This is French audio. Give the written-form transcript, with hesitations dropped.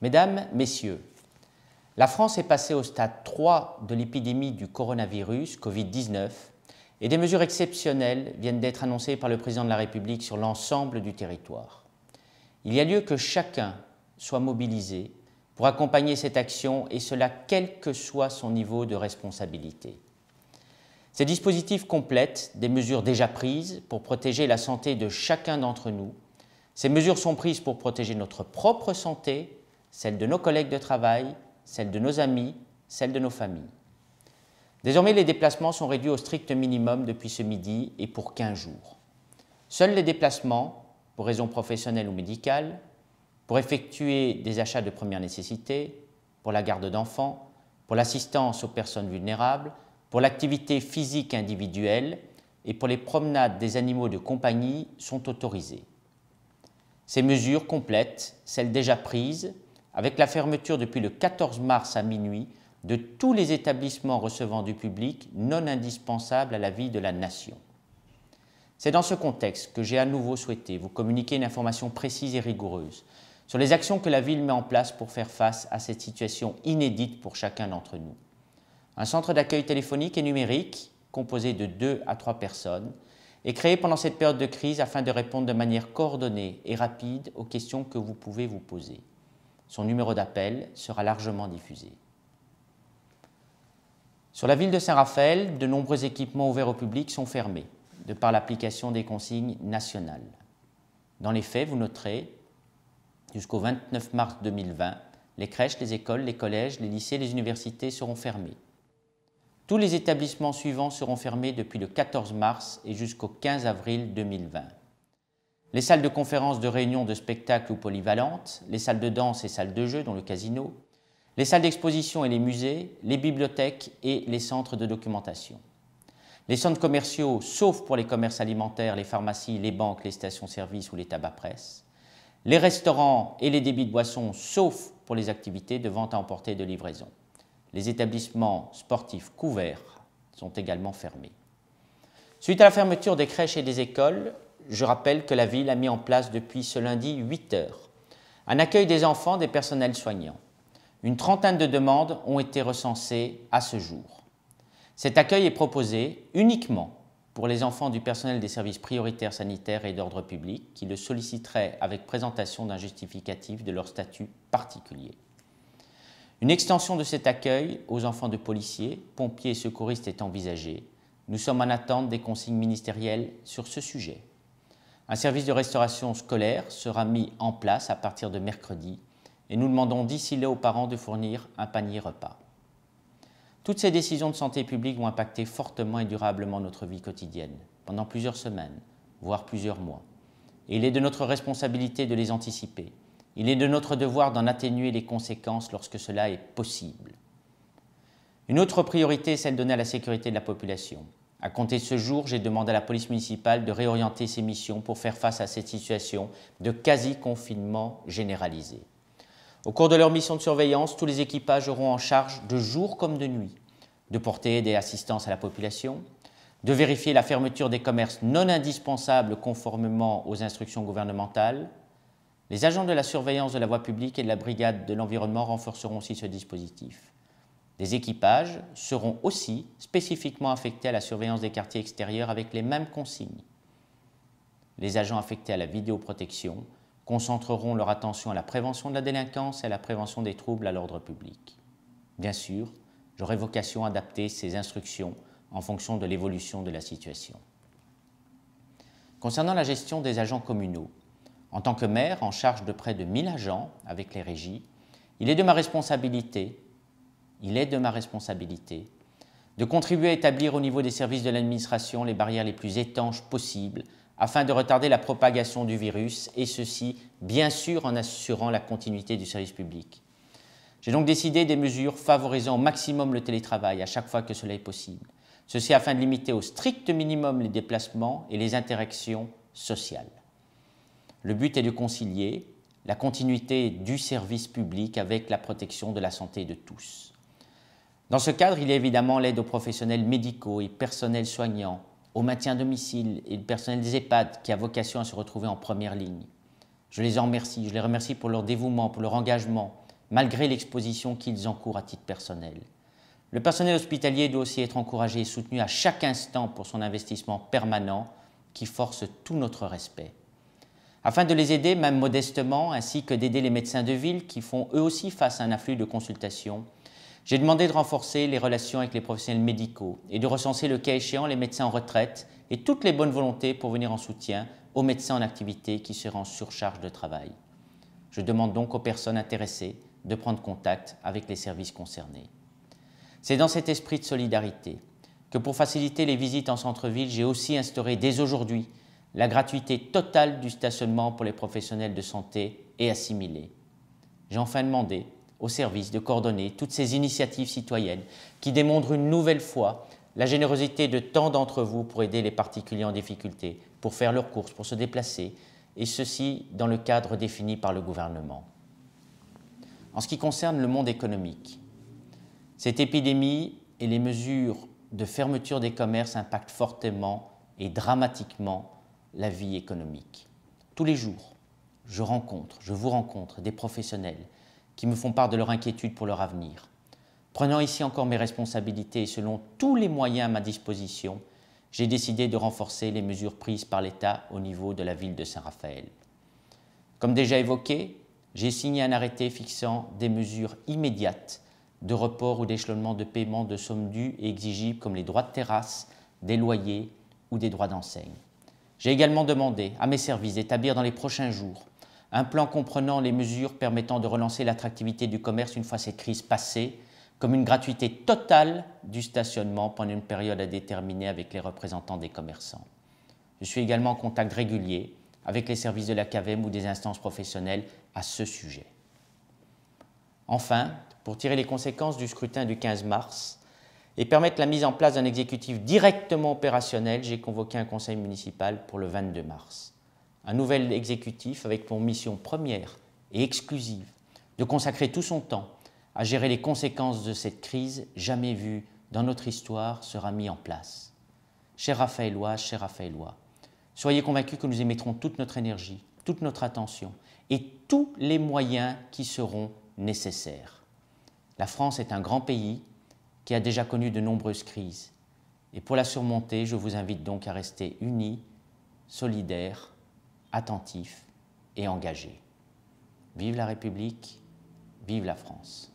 Mesdames, Messieurs, la France est passée au stade 3 de l'épidémie du coronavirus Covid-19 et des mesures exceptionnelles viennent d'être annoncées par le Président de la République sur l'ensemble du territoire. Il y a lieu que chacun soit mobilisé pour accompagner cette action et cela quel que soit son niveau de responsabilité. Ces dispositifs complètent des mesures déjà prises pour protéger la santé de chacun d'entre nous. Ces mesures sont prises pour protéger notre propre santé, celle de nos collègues de travail, celle de nos amis, celle de nos familles. Désormais, les déplacements sont réduits au strict minimum depuis ce midi et pour 15 jours. Seuls les déplacements, pour raisons professionnelles ou médicales, pour effectuer des achats de première nécessité, pour la garde d'enfants, pour l'assistance aux personnes vulnérables, pour l'activité physique individuelle et pour les promenades des animaux de compagnie sont autorisés. Ces mesures complètent celles déjà prises avec la fermeture depuis le 14 mars à minuit de tous les établissements recevant du public non indispensables à la vie de la nation. C'est dans ce contexte que j'ai à nouveau souhaité vous communiquer une information précise et rigoureuse sur les actions que la ville met en place pour faire face à cette situation inédite pour chacun d'entre nous. Un centre d'accueil téléphonique et numérique, composé de 2 à 3 personnes, est créé pendant cette période de crise afin de répondre de manière coordonnée et rapide aux questions que vous pouvez vous poser. Son numéro d'appel sera largement diffusé. Sur la ville de Saint-Raphaël, de nombreux équipements ouverts au public sont fermés, de par l'application des consignes nationales. Dans les faits, vous noterez, jusqu'au 29 mars 2020, les crèches, les écoles, les collèges, les lycées, les universités seront fermés. Tous les établissements suivants seront fermés depuis le 14 mars et jusqu'au 15 avril 2020. Les salles de conférences, de réunions, de spectacles ou polyvalentes, les salles de danse et salles de jeux, dont le casino, les salles d'exposition et les musées, les bibliothèques et les centres de documentation. Les centres commerciaux, sauf pour les commerces alimentaires, les pharmacies, les banques, les stations-service ou les tabacs-presse. Les restaurants et les débits de boissons, sauf pour les activités de vente à emporter et de livraison. Les établissements sportifs couverts sont également fermés. Suite à la fermeture des crèches et des écoles, je rappelle que la ville a mis en place depuis ce lundi 8 heures un accueil des enfants des personnels soignants. Une trentaine de demandes ont été recensées à ce jour. Cet accueil est proposé uniquement pour les enfants du personnel des services prioritaires sanitaires et d'ordre public qui le solliciteraient avec présentation d'un justificatif de leur statut particulier. Une extension de cet accueil aux enfants de policiers, pompiers et secouristes est envisagée. Nous sommes en attente des consignes ministérielles sur ce sujet. Un service de restauration scolaire sera mis en place à partir de mercredi et nous demandons d'ici là aux parents de fournir un panier repas. Toutes ces décisions de santé publique vont impacter fortement et durablement notre vie quotidienne, pendant plusieurs semaines, voire plusieurs mois. Et il est de notre responsabilité de les anticiper. Il est de notre devoir d'en atténuer les conséquences lorsque cela est possible. Une autre priorité est celle donnée à la sécurité de la population. À compter de ce jour, j'ai demandé à la police municipale de réorienter ses missions pour faire face à cette situation de quasi-confinement généralisé. Au cours de leur mission de surveillance, tous les équipages auront en charge de jour comme de nuit de porter des assistances à la population, de vérifier la fermeture des commerces non indispensables conformément aux instructions gouvernementales. Les agents de la surveillance de la voie publique et de la brigade de l'environnement renforceront aussi ce dispositif. Des équipages seront aussi spécifiquement affectés à la surveillance des quartiers extérieurs avec les mêmes consignes. Les agents affectés à la vidéoprotection concentreront leur attention à la prévention de la délinquance et à la prévention des troubles à l'ordre public. Bien sûr, j'aurai vocation à adapter ces instructions en fonction de l'évolution de la situation. Concernant la gestion des agents communaux, en tant que maire en charge de près de 1000 agents avec les régies, il est de ma responsabilité de contribuer à établir au niveau des services de l'administration les barrières les plus étanches possibles afin de retarder la propagation du virus et ceci, bien sûr, en assurant la continuité du service public. J'ai donc décidé des mesures favorisant au maximum le télétravail à chaque fois que cela est possible. Ceci afin de limiter au strict minimum les déplacements et les interactions sociales. Le but est de concilier la continuité du service public avec la protection de la santé de tous. Dans ce cadre, il y a évidemment l'aide aux professionnels médicaux et personnels soignants, au maintien à domicile et le personnel des EHPAD qui a vocation à se retrouver en première ligne. Je les en remercie, je les remercie pour leur dévouement, pour leur engagement, malgré l'exposition qu'ils encourent à titre personnel. Le personnel hospitalier doit aussi être encouragé et soutenu à chaque instant pour son investissement permanent qui force tout notre respect. Afin de les aider, même modestement, ainsi que d'aider les médecins de ville qui font eux aussi face à un afflux de consultations, j'ai demandé de renforcer les relations avec les professionnels médicaux et de recenser le cas échéant les médecins en retraite et toutes les bonnes volontés pour venir en soutien aux médecins en activité qui seraient en surcharge de travail. Je demande donc aux personnes intéressées de prendre contact avec les services concernés. C'est dans cet esprit de solidarité que pour faciliter les visites en centre-ville, j'ai aussi instauré dès aujourd'hui la gratuité totale du stationnement pour les professionnels de santé et assimilés. J'ai enfin demandé aux services de coordonner toutes ces initiatives citoyennes qui démontrent une nouvelle fois la générosité de tant d'entre vous pour aider les particuliers en difficulté, pour faire leurs courses, pour se déplacer, et ceci dans le cadre défini par le gouvernement. En ce qui concerne le monde économique, cette épidémie et les mesures de fermeture des commerces impactent fortement et dramatiquement la vie économique. Tous les jours, je vous rencontre des professionnels qui me font part de leur inquiétude pour leur avenir. Prenant ici encore mes responsabilités et selon tous les moyens à ma disposition, j'ai décidé de renforcer les mesures prises par l'État au niveau de la ville de Saint-Raphaël. Comme déjà évoqué, j'ai signé un arrêté fixant des mesures immédiates de report ou d'échelonnement de paiement de sommes dues et exigibles comme les droits de terrasse, des loyers ou des droits d'enseigne. J'ai également demandé à mes services d'établir dans les prochains jours un plan comprenant les mesures permettant de relancer l'attractivité du commerce une fois cette crise passée, comme une gratuité totale du stationnement pendant une période à déterminer avec les représentants des commerçants. Je suis également en contact régulier avec les services de la CAVEM ou des instances professionnelles à ce sujet. Enfin, pour tirer les conséquences du scrutin du 15 mars et permettre la mise en place d'un exécutif directement opérationnel, j'ai convoqué un conseil municipal pour le 22 mars. Un nouvel exécutif avec pour mission première et exclusive de consacrer tout son temps à gérer les conséquences de cette crise jamais vue dans notre histoire sera mis en place. Chers Raphaëlois, soyez convaincus que nous y mettrons toute notre énergie, toute notre attention et tous les moyens qui seront nécessaires. La France est un grand pays qui a déjà connu de nombreuses crises. Et pour la surmonter, je vous invite donc à rester unis, solidaires, attentifs et engagés. Vive la République, vive la France.